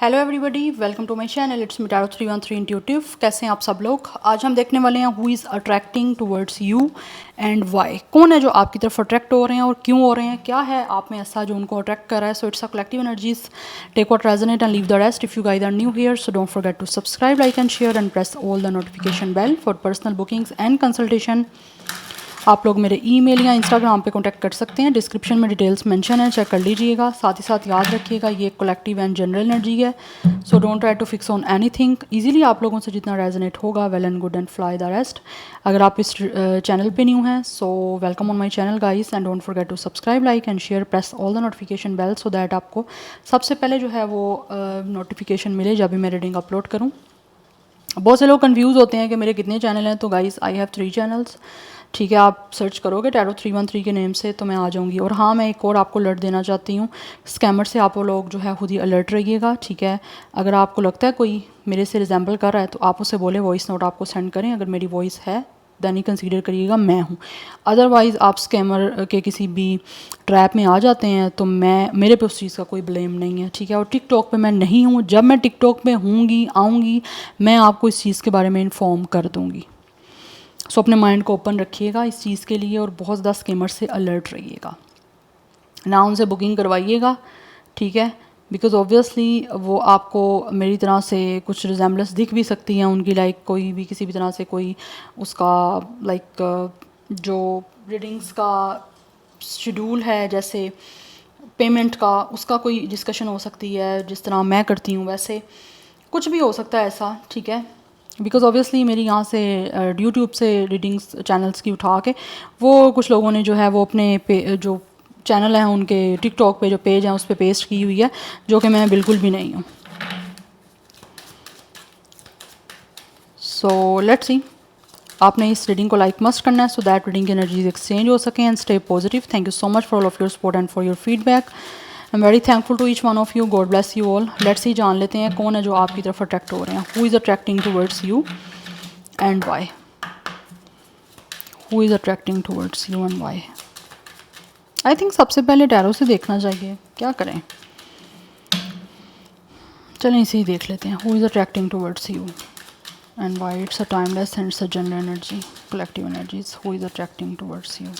Hello everybody, welcome to my channel. It's me tarot 313 intuitive. कैसे हैं आप सब लोग? आज हम देखने वाले हैं who is attracting towards you and why. कौन है जो आपकी तरफ अट्रैक्ट हो रहे हैं और क्यों हो रहे हैं? क्या है आप में ऐसा जो उनको अट्रैक्ट कर रहा है? So it's a collective energies, take what resonate and leave the rest. If you guys are new here, so don't forget to subscribe, like and share and press all the notification bell for personal bookings and consultation. आप लोग मेरे email या Instagram पे contact कर सकते हैं। Description में details mention है, चेक कर लीजिएगा। साथ ही साथ याद रखिएगा ये एक कलेक्टिव एंड जनरल एनर्जी है, so don't try to fix on anything. Easily आप लोगों से जितना रेजोनेट होगा, well and good and fly the rest. अगर आप इस चैनल पे न्यू हैं, so welcome on my channel guys and don't forget to subscribe, like and share, press all the notification bell so that आपको सबसे पहले जो है वो नोटिफिकेशन मिले जब भी मैं रीडिंग अपलोड करूँ। बहुत से लोग कंफ्यूज होते हैं कि मेरे कितने चैनल हैं। तो गाइस, आई हैव 3 चैनल्स। ठीक है, आप सर्च करोगे टैरो 313 के नेम से तो मैं आ जाऊंगी। और हाँ, मैं एक और आपको अलर्ट देना चाहती हूँ। स्कैमर से आप वो लोग जो है खुद ही अलर्ट रहिएगा। ठीक है, अगर आपको लगता है कोई मेरे से रिजेंबल कर रहा है तो आप उसे बोले वॉइस नोट आपको सेंड करें। अगर मेरी वॉइस है देन ही कंसीडर करिएगा मैं हूँ। अदरवाइज़ आप स्कैमर के किसी भी ट्रैप में आ जाते हैं तो मेरे पे उस चीज़ का कोई ब्लेम नहीं है। ठीक है, और टिकटॉक पे मैं नहीं हूँ। जब मैं टिकटॉक पे होंगी, आऊँगी, मैं आपको इस चीज़ के बारे में इन्फॉर्म कर दूँगी। सो अपने माइंड को ओपन रखिएगा इस चीज़ के लिए और बहुत ज़्यादा स्कैमर से अलर्ट रहिएगा ना। उनसे बुकिंग करवाइएगा, ठीक है, बिकॉज ऑब्वियसली वो आपको मेरी तरह से कुछ रिजेंबलेंस दिख भी सकती हैं उनकी। लाइक कोई भी किसी भी तरह से कोई उसका लाइक जो रीडिंग्स का शेड्यूल है, जैसे पेमेंट का, उसका कोई डिस्कशन हो सकती है। जिस तरह मैं करती हूँ वैसे कुछ भी हो सकता है ऐसा। ठीक है, बिकॉज ऑब्वियसली मेरी यहाँ से यूट्यूब से रीडिंग्स चैनल्स की उठा के वो कुछ लोगों ने जो है वो अपने जो चैनल हैं उनके टिकटॉक पे जो पेज हैं उस पर पेस्ट की हुई है, जो कि मैं बिल्कुल भी नहीं हूँ। सो लेट्स सी, आपने इस रीडिंग को लाइक मस्ट करना है सो दैट रीडिंग की एनर्जीज एक्सचेंज हो सकें and stay positive. Thank you so much for all of your support and for your feedback. I am very thankful to each one of you. God bless you all. Let's see, जान लेते हैं कौन है जो आपकी तरफ attract हो रहे हैं। Who is attracting towards you and why? Who is attracting towards you and why? I think सबसे पहले टैरो से देखना चाहिए, क्या करें। चलें इसे ही देख लेते हैं। Who is attracting towards you and why? It's a timeless and it's a general energy, collective energies. Who is attracting towards you?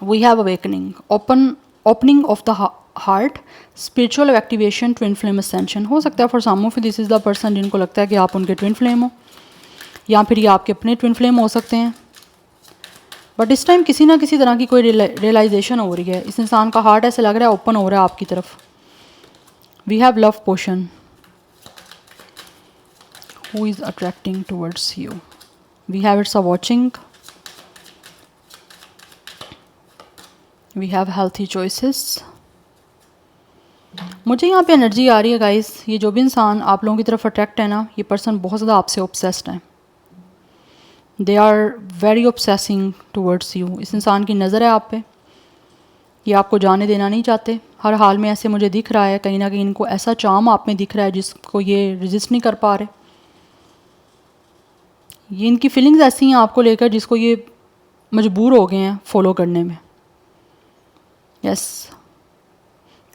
We have awakening, opening of the heart, spiritual activation, twin flame ascension. हो सकता है for some of you this is the person जिनको लगता है कि आप उनके twin flame हो, या फिर ये आपके अपने twin flame हो सकते हैं। बट इस टाइम किसी ना किसी तरह की कोई रियलाइजेशन हो रही है। इस इंसान का हार्ट ऐसे लग रहा है ओपन हो रहा है आपकी तरफ। We have love potion. Who is attracting towards you? We have it's a watching. We have healthy choices. मुझे यहाँ पे एनर्जी आ रही है गाइस, ये जो भी इंसान आप लोगों की तरफ अट्रैक्ट है ना, ये पर्सन बहुत ज़्यादा आपसे ऑब्सेस्ड है। They are very obsessing towards you. इस इंसान की नज़र है आप पे, ये आपको जाने देना नहीं चाहते। हर हाल में ऐसे मुझे दिख रहा है, कहीं ना कहीं इनको ऐसा चार्म आप में दिख रहा है जिसको ये रेजिस्ट नहीं कर पा रहे। ये इनकी फीलिंग्स ऐसी हैं आपको लेकर जिसको ये मजबूर हो गए हैं फॉलो करने में। यस,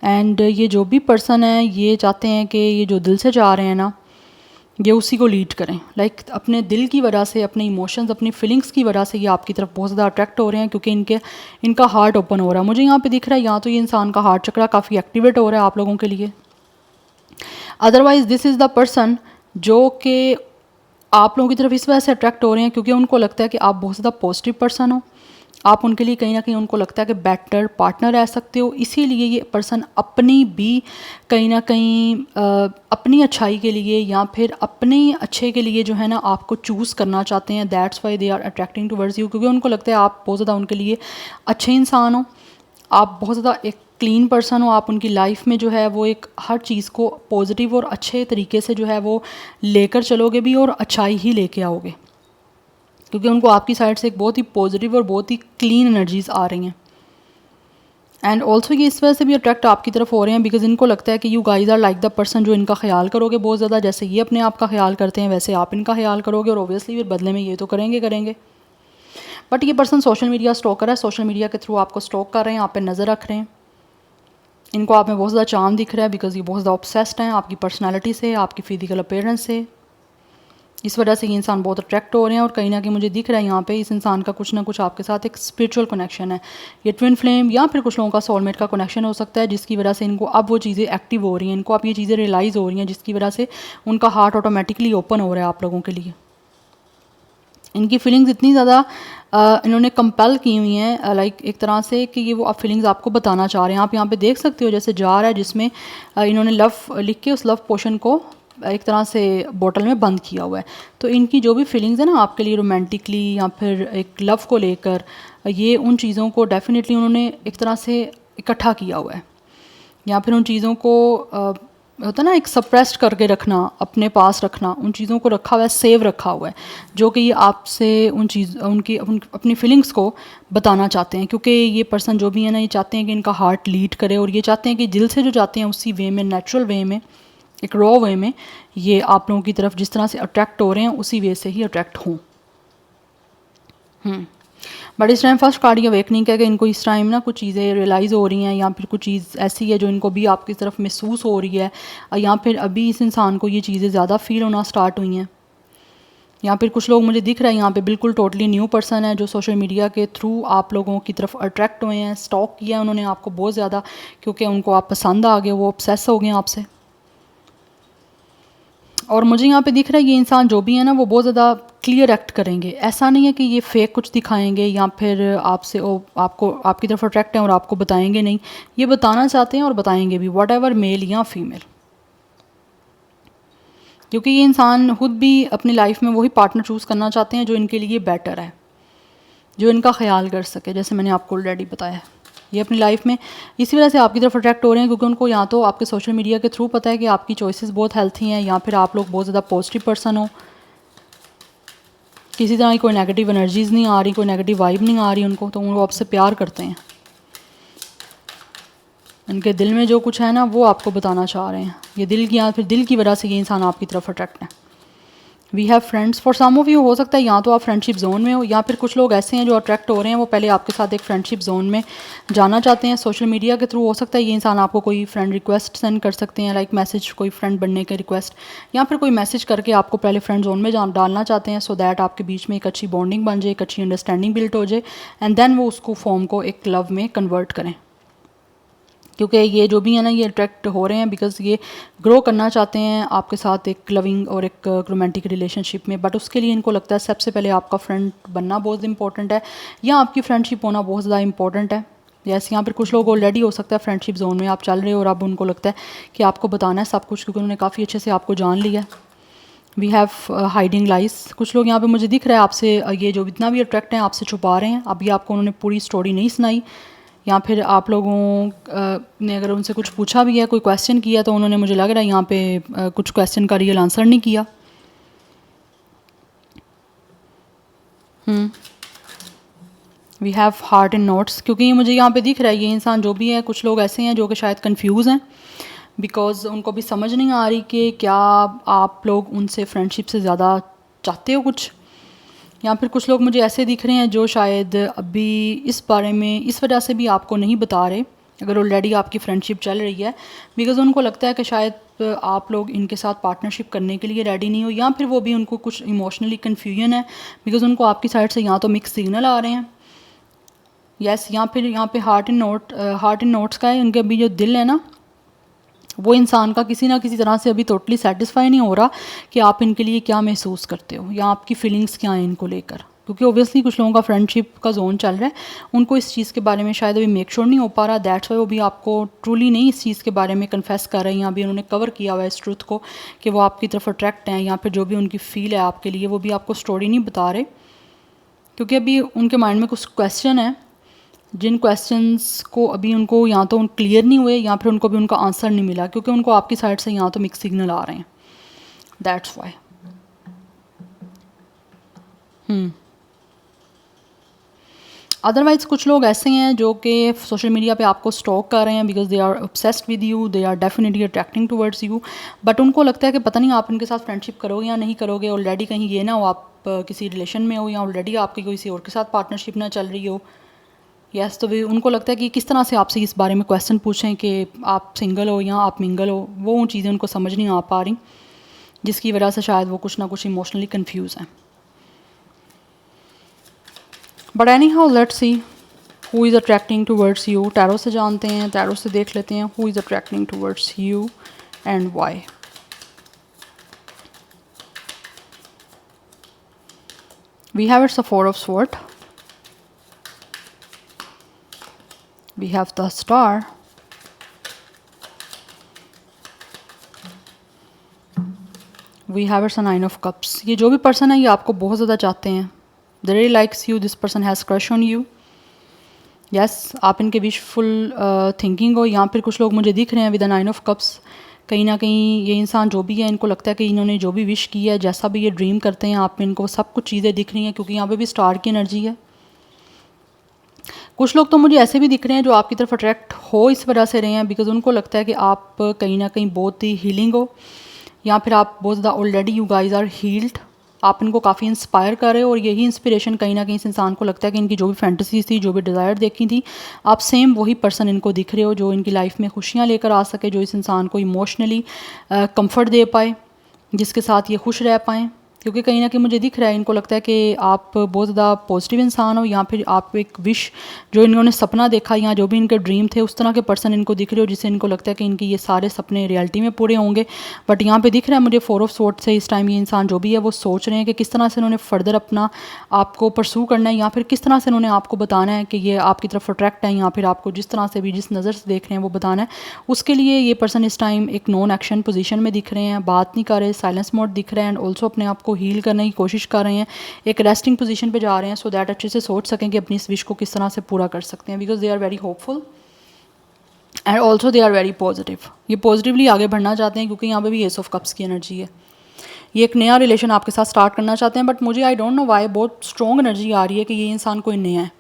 एंड ये जो भी पर्सन है ये चाहते हैं कि ये जो दिल से चाह रहे हैं ना, ये उसी को लीड करें। लाइक अपने दिल की वजह से, अपने इमोशंस, अपनी फीलिंग्स की वजह से ये आपकी तरफ बहुत ज़्यादा अट्रैक्ट हो रहे हैं, क्योंकि इनका हार्ट ओपन हो रहा है। मुझे यहाँ पे दिख रहा है यहाँ तो ये इंसान का हार्ट चक्रा काफ़ी एक्टिवेट हो रहा है आप लोगों के लिए। Otherwise this is the person जो कि आप लोगों की तरफ इस वजह से अट्रैक्ट हो रहे हैं क्योंकि उनको लगता है कि आप बहुत ज़्यादा पॉजिटिव पर्सन हो। आप उनके लिए कहीं ना कहीं उनको लगता है कि बेटर पार्टनर रह सकते हो। इसीलिए ये पर्सन अपनी भी कहीं ना कहीं अपनी अच्छाई के लिए या फिर अपने अच्छे के लिए जो है ना आपको चूज़ करना चाहते हैं। That's why they are attracting towards you, क्योंकि उनको लगता है आप बहुत ज़्यादा उनके लिए अच्छे इंसान हो, आप बहुत ज़्यादा एक क्लीन पर्सन हो। आप उनकी लाइफ में जो है वो एक हर चीज़ को पॉजिटिव और अच्छे तरीके से जो है वो लेकर चलोगे भी और अच्छाई ही लेके आओगे, क्योंकि उनको आपकी साइड से एक बहुत ही पॉजिटिव और बहुत ही क्लीन एनर्जीज आ रही हैं। एंड ऑल्सो ये इस वजह से भी अट्रैक्ट आपकी तरफ हो रहे हैं बिकॉज इनको लगता है कि you guys are like the person जो इनका ख्याल करोगे बहुत ज़्यादा। जैसे ये अपने आप का ख्याल करते हैं वैसे आप इनका ख्याल करोगे, और ऑब्वियसली फिर बदले में ये तो करेंगे। बट ये पर्सन सोशल मीडिया स्टॉकर है, सोशल मीडिया के थ्रू आपको स्टॉक कर रहे हैं, आप पे नज़र रख रहे हैं। इनको आप में बहुत ज़्यादा चार्म दिख रहा है बिकॉज ये बहुत ज़्यादा ऑब्सेस्ड हैं आपकी पर्सनालिटी से, आपकी फिजिकल अपीयरेंस से। इस वजह से ये इंसान बहुत अट्रैक्ट हो रहे हैं और कहीं ना कहीं मुझे दिख रहा है यहाँ पे इस इंसान का कुछ ना कुछ आपके साथ एक स्पिरिचुअल कनेक्शन है। ये ट्विन फ्लेम या फिर कुछ लोगों का सोलमेट का कनेक्शन हो सकता है, जिसकी वजह से इनको अब वो चीज़ें एक्टिव हो रही हैं, इनको अब ये चीज़ें रियलाइज़ हो रही हैं, जिसकी वजह से उनका हार्ट ऑटोमेटिकली ओपन हो रहा है आप लोगों के लिए। इनकी फीलिंग्स इतनी ज़्यादा इन्होंने कंपेल की हुई हैं लाइक एक तरह से कि ये वो आप फीलिंग्स आपको बताना चाह रहे हैं। आप यहाँ पे देख सकते हो जैसे जार है जिसमें इन्होंने लव लिख के उस लव पोशन को एक तरह से बोतल में बंद किया हुआ है। तो इनकी जो भी फीलिंग्स है ना आपके लिए रोमांटिकली या फिर एक लव को लेकर, ये उन चीज़ों को डेफिनेटली उन्होंने एक तरह से इकट्ठा किया हुआ है, या फिर उन चीज़ों को होता है ना एक सप्रेस्ड करके रखना, अपने पास रखना, उन चीज़ों को रखा हुआ है, सेव रखा हुआ है, जो कि ये आपसे अपनी फीलिंग्स को बताना चाहते हैं। क्योंकि ये पर्सन जो भी है ना ये चाहते हैं कि इनका हार्ट लीड करे और ये चाहते हैं कि दिल से जो चाहते हैं उसी वे में, नेचुरल वे में, एक रॉ वे में ये आप लोगों की तरफ जिस तरह से अट्रैक्ट हो रहे हैं उसी वे से ही अट्रैक्ट हों। बट इस टाइम फर्स्ट कार्ड ये अवेकनिंग है कि इनको इस टाइम ना कुछ चीज़ें रियलाइज़ हो रही हैं या फिर कुछ चीज़ ऐसी है जो इनको भी आपकी तरफ महसूस हो रही है, या फिर अभी इस इंसान को ये चीज़ें ज़्यादा फील होना स्टार्ट हुई हैं। या फिर कुछ लोग मुझे दिख रहा है यहाँ पे बिल्कुल टोटली न्यू पर्सन है जो सोशल मीडिया के थ्रू आप लोगों की तरफ अट्रैक्ट हुए हैं, स्टॉक किया उन्होंने आपको बहुत ज़्यादा, क्योंकि उनको आप पसंद आ गए, वो ऑब्सेस हो गए आपसे। और मुझे यहाँ पे दिख रहा है ये इंसान जो भी है ना वो बहुत ज़्यादा क्लियर एक्ट करेंगे। ऐसा नहीं है कि ये फेक कुछ दिखाएंगे या फिर आपसे आपको आपकी तरफ अट्रैक्ट हैं और आपको बताएंगे नहीं, ये बताना चाहते हैं और बताएंगे भी, वट एवर मेल या फीमेल। क्योंकि ये इंसान खुद भी अपनी लाइफ में वही पार्टनर चूज़ करना चाहते हैं जो इनके लिए बेटर है, जो इनका ख्याल कर सके, जैसे मैंने आपको ऑलरेडी बताया। ये अपनी लाइफ में इसी वजह से आपकी तरफ अट्रैक्ट हो रहे हैं क्योंकि उनको या तो आपके सोशल मीडिया के थ्रू पता है कि आपकी चॉइसेस बहुत हेल्थी हैं, या फिर आप लोग बहुत ज़्यादा पॉजिटिव पर्सन हो, किसी तरह की कोई नेगेटिव एनर्जीज़ नहीं आ रही, कोई नेगेटिव वाइब नहीं आ रही उनको, तो वो आपसे प्यार करते हैं। इनके दिल में जो कुछ है ना वो आपको बताना चाह रहे हैं। ये दिल की या फिर दिल की वजह से ये इंसान आपकी तरफ अट्रैक्ट है। We have friends for some of you, हो सकता है या तो आप फ्रेंडशिप जोन में हो, या फिर कुछ लोग ऐसे हैं जो अट्रैक्ट हो रहे हैं वो पहले आपके साथ एक फ्रेंडशिप जोन में जाना चाहते हैं सोशल मीडिया के थ्रू। हो सकता है ये इंसान आपको कोई फ्रेंड रिक्वेस्ट सेंड कर सकते हैं, लाइक मैसेज, कोई फ्रेंड बनने के रिक्वेस्ट, या फिर कोई मैसेज करके आपको पहले फ्रेंड जोन में डालना चाहते हैं, सो दैट आपके बीच में एक अच्छी बॉन्डिंग बन जाए, एक अच्छी अंडरस्टैंडिंग बिल्ड हो जाए, एंड देन वो उसको फॉर्म को एक लव में कन्वर्ट करें। क्योंकि ये जो भी है ना ये अट्रैक्ट हो रहे हैं बिकॉज ये ग्रो करना चाहते हैं आपके साथ एक लविंग और एक रोमांटिक रिलेशनशिप में। बट उसके लिए इनको लगता है सबसे पहले आपका फ्रेंड बनना बहुत इंपॉर्टेंट है, या आपकी फ्रेंडशिप होना बहुत ज़्यादा इंपॉर्टेंट है। जैसे यहाँ पर कुछ लोग ऑलरेडी हो सकता है फ्रेंडशिप जोन में आप चल रहे हो और अब उनको लगता है कि आपको बताना है सब कुछ, क्योंकि उन्होंने काफ़ी अच्छे से आपको जान लिया। वी हैव हाइडिंग लाइज, कुछ लोग यहाँ पे मुझे दिख रहा है आपसे ये जो इतना भी अट्रैक्ट हैं आपसे छुपा रहे हैं। अभी आपको उन्होंने पूरी स्टोरी नहीं सुनाई, या फिर आप लोगों ने अगर उनसे कुछ पूछा भी है, कोई क्वेश्चन किया, तो उन्होंने मुझे लग रहा है यहाँ पे कुछ क्वेश्चन का रियल आंसर नहीं किया। We have heart in notes, क्योंकि मुझे यहाँ पे दिख रहा है ये इंसान जो भी है, कुछ लोग ऐसे हैं जो कि शायद कंफ्यूज हैं बिकॉज उनको भी समझ नहीं आ रही कि क्या आप लोग उनसे फ्रेंडशिप से ज़्यादा चाहते हो कुछ, या फिर कुछ लोग मुझे ऐसे दिख रहे हैं जो शायद अभी इस बारे में इस वजह से भी आपको नहीं बता रहे अगर ऑलरेडी आपकी फ्रेंडशिप चल रही है, बिकॉज़ उनको लगता है कि शायद आप लोग इनके साथ पार्टनरशिप करने के लिए रेडी नहीं हो, या फिर वो भी उनको कुछ इमोशनली कन्फ्यूजन है बिकॉज़ उनको आपकी साइड से या तो मिक्स सिग्नल आ रहे हैं, यस, या फिर यहाँ पे हार्ट इन नोट्स का है। उनके अभी जो दिल है ना वो इंसान का किसी ना किसी तरह से अभी टोटली सेटिस्फाई नहीं हो रहा कि आप इनके लिए क्या महसूस करते हो या आपकी फीलिंग्स क्या हैं इनको लेकर, क्योंकि ओबियसली कुछ लोगों का फ्रेंडशिप का जोन चल रहा है, उनको इस चीज़ के बारे में शायद अभी मेक श्योर नहीं हो पा रहा। दैट्स वाई वो भी आपको ट्रूली नहीं इस चीज़ के बारे में कन्फेस कर रहे हैं, या भी उन्होंने कवर किया हुआ है इस ट्रूथ को कि वो आपकी तरफ अट्रैक्ट हैं, या फिर जो भी उनकी फील है आपके लिए वो भी आपको स्टोरी नहीं बता रहे, क्योंकि अभी उनके माइंड में कुछ क्वेश्चन है जिन क्वेश्चंस को अभी उनको या तो क्लियर नहीं हुए या फिर उनको भी उनका आंसर नहीं मिला, क्योंकि उनको आपकी साइड से यहाँ तो मिक्स सिग्नल आ रहे हैं। That's Y. अदरवाइज़ कुछ लोग ऐसे हैं जो कि सोशल मीडिया पे आपको स्टॉक कर रहे हैं because they are obsessed with you, they are definitely attracting towards you, but उनको लगता है कि पता नहीं आप इनके साथ फ्रेंडशिप करोगे या नहीं करोगे, ऑलरेडी कहीं ये ना हो आप किसी रिलेशन में हो, या ऑलरेडी आपकी किसी और के साथ पार्टनरशिप ना चल रही हो, यस तो भी उनको लगता है कि किस तरह से आपसे इस बारे में क्वेश्चन पूछें कि आप सिंगल हो या आप मिंगल हो, वो चीज़ें उनको समझ नहीं आ पा रही, जिसकी वजह से शायद वो कुछ ना कुछ इमोशनली कंफ्यूज हैं. But anyhow let's see who is attracting towards you. Tarot से जानते हैं, टैरो से देख लेते हैं who is attracting towards you and why. We have it's the Four of Swords. We have the Star. We have it's the Nine of Cups. ये जो भी पर्सन है ये आपको बहुत ज़्यादा चाहते हैं. They really likes you. This person has crush on you. Yes, आप इनके विशफुल थिंकिंग हो. यहाँ पर कुछ लोग मुझे दिख रहे हैं with the nine of cups. कहीं ना कहीं ये इंसान जो भी है, इनको लगता है कि इन्होंने जो भी विश किया है, जैसा भी ये ड्रीम करते हैं आप में, इनको सब कुछ चीज़ें दिख रही हैं, क्योंकि यहाँ पे भी स्टार की एनर्जी है. कुछ लोग तो मुझे ऐसे भी दिख रहे हैं जो आपकी तरफ अट्रैक्ट हो इस वजह से रहे हैं बिकॉज उनको लगता है कि आप कहीं ना कहीं बहुत ही हीलिंग हो, या फिर आप बहुत ज़्यादा already you guys are healed. आप इनको काफ़ी इंस्पायर कर रहे हो और यही इंस्पिरेशन कहीं ना कहीं इस इंसान को लगता है कि इनकी जो भी फैंटेसीज थी, जो भी डिज़ायर देखी थी, आप सेम वही पर्सन इनको दिख रहे हो जो इनकी लाइफ में खुशियाँ लेकर आ सके, जो इस इंसान को इमोशनली कंफर्ट दे पाए, जिसके साथ ये खुश रह पाएँ. क्योंकि कहीं ना कहीं मुझे दिख रहा है इनको लगता है कि आप बहुत ज़्यादा पॉजिटिव इंसान हो, या फिर आप एक विश जो इन्होंने सपना देखा या जो भी इनके ड्रीम थे उस तरह के पर्सन इनको दिख रहे हो, जिससे इनको लगता है कि इनकी ये सारे सपने रियलिटी में पूरे होंगे. बट यहाँ पे दिख रहा है मुझे फोर ऑफ स्वॉर्ड से इस टाइम ये इंसान जो भी है वो सोच रहे हैं कि किस तरह से इन्होंने फर्दर अपना आपको परसू करना है, या फिर किस तरह से इन्होंने आपको बताना है कि ये आपकी तरफ अट्रैक्ट है, या फिर आपको जिस तरह से भी जिस नज़र से देख रहे हैं वो बताना है. उसके लिए ये पर्सन इस टाइम एक नॉन एक्शन पोजीशन में दिख रहे हैं, बात नहीं कर रहे, साइलेंस मोड दिख रहे हैं, एंड ऑल्सो अपने आप को हील करने की कोशिश कर रहे हैं, एक रेस्टिंग पोजीशन पे जा रहे हैं, सो दैट अच्छे से सोच सकें कि अपनी इस विश को किस तरह से पूरा कर सकते हैं. Because they are very hopeful and also they are very positive. ये पॉजिटिवली आगे बढ़ना चाहते हैं क्योंकि यहाँ पे भी एस ऑफ कप्स की एनर्जी है. ये एक नया रिलेशन आपके साथ स्टार्ट करना चाहते हैं, बट मुझे आई डोंट नो वाई बहुत स्ट्रॉन्ग एनर्जी आ रही है कि ये इंसान कोई नया है,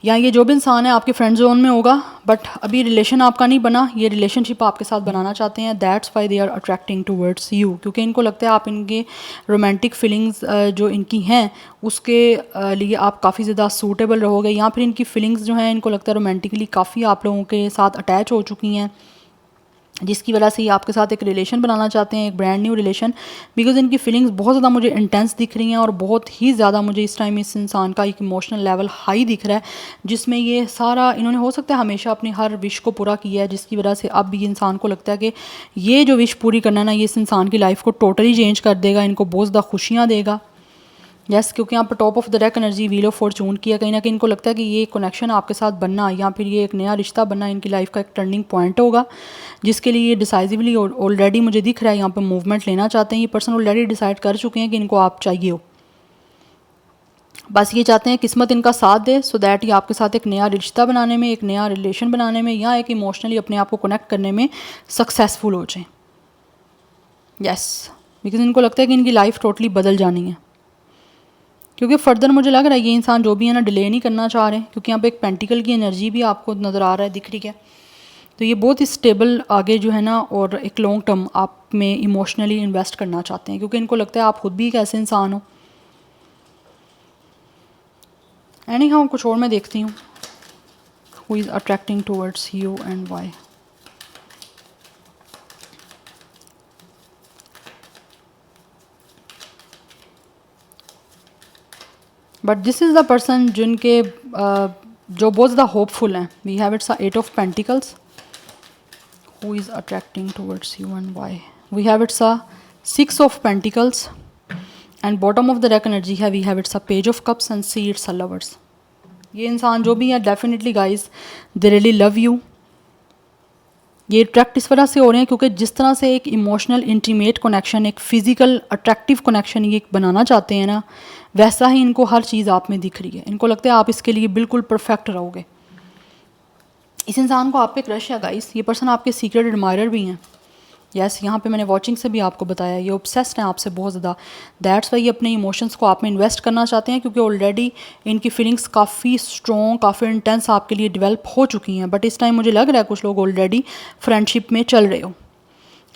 या ये जो भी इंसान है आपके फ्रेंड जोन में होगा, बट अभी रिलेशन आपका नहीं बना, ये रिलेशनशिप आपके साथ बनाना चाहते हैं. That's why they are attracting towards you, क्योंकि इनको लगता है आप इनके रोमांटिक फीलिंग्स जो इनकी हैं उसके लिए आप काफ़ी ज़्यादा सूटेबल रहोगे, या फिर इनकी फीलिंग्स जो हैं इनको लगता है रोमांटिकली काफ़ी आप लोगों के साथ अटैच हो चुकी हैं, जिसकी वजह से ये आपके साथ एक रिलेशन बनाना चाहते हैं, एक ब्रांड न्यू रिलेशन. बिकॉज इनकी फीलिंग्स बहुत ज़्यादा मुझे इंटेंस दिख रही हैं और बहुत ही ज़्यादा मुझे इस टाइम इस इंसान का एक इमोशनल लेवल हाई दिख रहा है, जिसमें ये सारा इन्होंने हो सकता है हमेशा अपनी हर विश को पूरा किया है, जिसकी वजह से अब भी इंसान को लगता है कि ये जो विश पूरी करना ना, ये इस इंसान की लाइफ को टोटली चेंज कर देगा, इनको बहुत ज़्यादा खुशियाँ देगा. यस, क्योंकि यहाँ पर top of the deck energy wheel of Fortune किया, कहीं ना कहीं इनको लगता है कि ये कनेक्शन आपके साथ बनना या फिर ये एक नया रिश्ता बनना इनकी लाइफ का एक टर्निंग पॉइंट होगा, जिसके लिए ये डिसाइसिवली ऑलरेडी मुझे दिख रहा है यहाँ पे मूवमेंट लेना चाहते हैं. ये पर्सन ऑलरेडी डिसाइड कर चुके हैं कि इनको आप चाहिए हो, बस ये चाहते हैं किस्मत इनका साथ दे, सो दैट ये आपके साथ एक नया रिश्ता बनाने में, एक नया रिलेशन बनाने में, या एक इमोशनली अपने आप को कनेक्ट करने में सक्सेसफुल हो जाए. यस, बिकॉज इनको लगता है कि इनकी लाइफ टोटली बदल जानी है, क्योंकि फर्दर मुझे लग रहा है ये इंसान जो भी है ना डिले नहीं करना चाह रहे हैं, क्योंकि यहाँ पे एक पेंटिकल की एनर्जी भी आपको नज़र आ रहा है, दिख रही है. तो ये बहुत ही स्टेबल आगे जो है ना, और एक लॉन्ग टर्म आप में इमोशनली इन्वेस्ट करना चाहते हैं, क्योंकि इनको लगता है आप खुद भी एक ऐसे इंसान हो. एनी हाउ कुछ और मैं देखती हूँ who is attracting towards you and why. But this is the person जिनके जो बहुत ज़्यादा होपफुल हैं. We have it's eight of pentacles. Who is attracting towards you and why. We have it's six of pentacles and bottom of the deck energy है we have it's page of cups and see it's lovers. ये इंसान जो भी है definitely guys they really love you. ये attract इस वजह से हो रहे हैं क्योंकि जिस तरह से एक इमोशनल इंटीमेट कनेक्शन, एक फिजिकल अट्रैक्टिव कनेक्शन ये बनाना चाहते हैं ना, वैसा ही इनको हर चीज़ आप में दिख रही है. इनको लगता है आप इसके लिए बिल्कुल परफेक्ट रहोगे. इस इंसान को आप पे क्रश है गाइस. ये पर्सन आपके सीक्रेट एडमायरर भी हैं. यस, यहाँ पे मैंने वॉचिंग से भी आपको बताया ये ऑब्सेस्ड हैं आपसे बहुत ज़्यादा. दैट्स वाई ये अपने इमोशंस को आप में इन्वेस्ट करना चाहते हैं, क्योंकि ऑलरेडी इनकी फीलिंग्स काफ़ी स्ट्रॉन्ग, काफ़ी इंटेंस आपके लिए डेवलप हो चुकी हैं. बट इस टाइम मुझे लग रहा है कुछ लोग ऑलरेडी फ्रेंडशिप में चल रहे हो,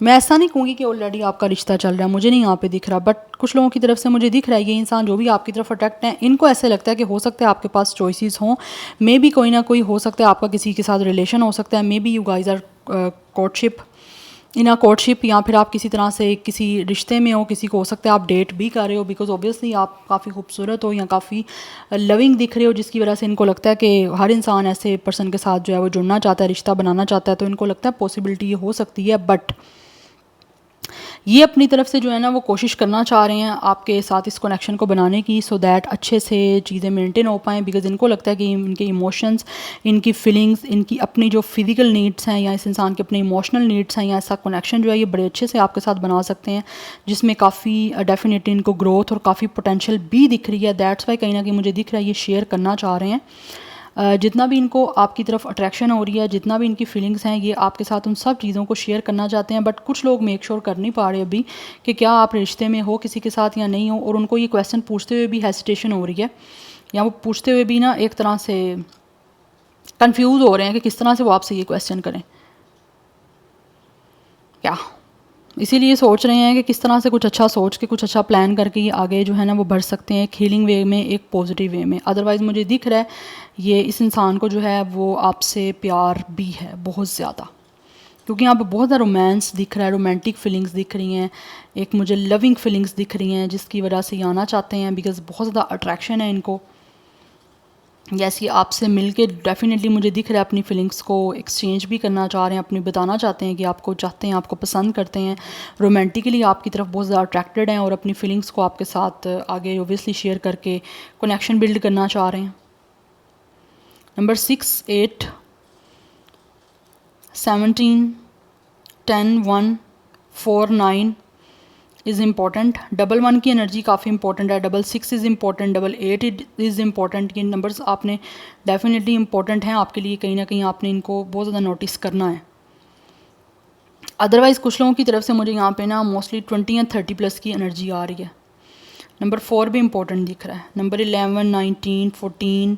मैं ऐसा नहीं कहूँगी कि ऑलरेडी आपका रिश्ता चल रहा है, मुझे नहीं यहाँ पे दिख रहा, बट कुछ लोगों की तरफ से मुझे दिख रहा है ये इंसान जो भी आपकी तरफ अट्रैक्ट है, इनको ऐसे लगता है कि हो सकता है आपके पास चॉइसेस हों, मे बी कोई ना कोई हो सकता है आपका किसी के साथ रिलेशन हो सकता है, maybe you guys are courtship in a courtship, या फिर आप किसी तरह से किसी रिश्ते में हो, किसी को हो सकता है आप डेट भी कर रहे हो, बिकॉज ऑब्वियसली आप काफ़ी खूबसूरत हो या काफ़ी लविंग दिख रहे हो, जिसकी वजह से इनको लगता है कि हर इंसान ऐसे पर्सन के साथ जो है वो जुड़ना चाहता है, रिश्ता बनाना चाहता है, तो इनको लगता है पॉसिबिलिटी ये हो सकती है। बट ये अपनी तरफ से जो है ना वो कोशिश करना चाह रहे हैं आपके साथ इस कनेक्शन को बनाने की, सो दैट अच्छे से चीज़ें मेंटेन हो पाएँ, बिकॉज इनको लगता है कि इनके इमोशंस, इनकी फीलिंग्स, इनकी अपनी जो फिज़िकल नीड्स हैं या इस इंसान के अपने इमोशनल नीड्स हैं, या ऐसा कनेक्शन जो है ये बड़े अच्छे से आपके साथ बना सकते हैं, जिसमें काफ़ी डेफिनेटली इनको ग्रोथ और काफ़ी पोटेंशियल भी दिख रही है। दैट्स वाई कहीं ना कहीं मुझे दिख रहा है ये शेयर करना चाह रहे हैं। जितना भी इनको आपकी तरफ अट्रैक्शन हो रही है, जितना भी इनकी फीलिंग्स हैं, ये आपके साथ उन सब चीज़ों को शेयर करना चाहते हैं। बट कुछ लोग मेक श्योर कर नहीं पा रहे अभी कि क्या आप रिश्ते में हो किसी के साथ या नहीं हो, और उनको ये क्वेश्चन पूछते हुए भी हेसिटेशन हो रही है, या वो पूछते हुए भी ना एक तरह से कंफ्यूज हो रहे हैं कि किस तरह से वो आपसे ये क्वेश्चन करें, क्या इसीलिए सोच रहे हैं कि किस तरह से कुछ अच्छा सोच के कुछ अच्छा प्लान करके ये आगे जो है ना वो बढ़ सकते हैं एक हीलिंग वे में, एक पॉजिटिव वे में। अदरवाइज़ मुझे दिख रहा है ये इस इंसान को जो है वो आपसे प्यार भी है बहुत ज़्यादा, क्योंकि यहाँ पर बहुत ज़्यादा रोमांस दिख रहा है, रोमांटिक फीलिंग्स दिख रही हैं, एक मुझे लविंग फीलिंग्स दिख रही हैं, जिसकी वजह से ये आना चाहते हैं, बिकॉज बहुत ज़्यादा अट्रैक्शन है इनको। जैसे आपसे मिलके डेफिनेटली मुझे दिख रहा है अपनी फीलिंग्स को एक्सचेंज भी करना चाह रहे हैं, अपनी बताना चाहते हैं कि आपको चाहते हैं, आपको पसंद करते हैं, रोमांटिकली आपकी तरफ बहुत ज़्यादा अट्रैक्टेड हैं, और अपनी फीलिंग्स को आपके साथ आगे ओबियसली शेयर करके कनेक्शन बिल्ड करना चाह रहे हैं। Number 6, 8, 17, 10, 1, 4, 9 is important. डबल 1 की एनर्जी काफ़ी इंपॉर्टेंट है, double 6 is important, double 8 is important. ये नंबर्स आपने डेफिनेटली इंपॉर्टेंट हैं आपके लिए, कहीं ना कहीं आपने इनको बहुत ज़्यादा नोटिस करना है। अदरवाइज़ कुछ लोगों की तरफ से मुझे यहाँ पे ना मोस्टली 20 या 30 प्लस की एनर्जी आ रही है। नंबर 4 भी इंपॉर्टेंट दिख रहा है। नंबर 11, 19, 14,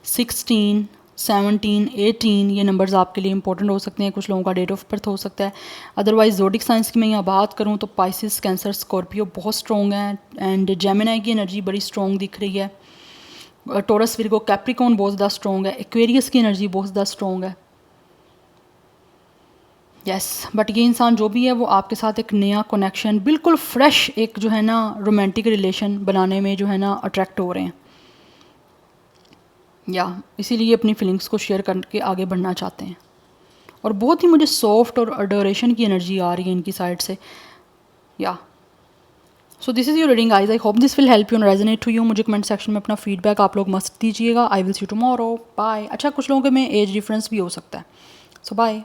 16, 17, 18 ये नंबर्स आपके लिए इंपॉर्टेंट हो सकते हैं। कुछ लोगों का डेट ऑफ बर्थ हो सकता है। अदरवाइज ज़ोडिक साइंस की मैं यहाँ बात करूँ तो पाइसिस, कैंसर, स्कॉर्पियो बहुत स्ट्रॉन्ग है, एंड जेमिनी की एनर्जी बड़ी स्ट्रॉन्ग दिख रही है। टॉरस, विर्गो, कैप्रिकॉर्न बहुत ज़्यादा स्ट्रॉन्ग है। एक्वेरियस की एनर्जी बहुत ज़्यादा स्ट्रॉन्ग है। यस, बट ये इंसान जो भी है वो आपके साथ एक नया कनेक्शन, बिल्कुल फ्रेश एक जो है ना रोमांटिक रिलेशन बनाने में जो है ना अट्रैक्ट हो रहे हैं, या इसीलिए अपनी फीलिंग्स को शेयर करके आगे बढ़ना चाहते हैं। और बहुत ही मुझे सॉफ्ट और अडोरेशन की एनर्जी आ रही है इनकी साइड से, या so this is your reading guys. I hope this will help you and resonate to you. मुझे कमेंट सेक्शन में अपना फीडबैक आप लोग मस्त दीजिएगा। I will see you tomorrow, bye. अच्छा, कुछ लोगों के में एज डिफरेंस भी हो सकता है, सो बाय।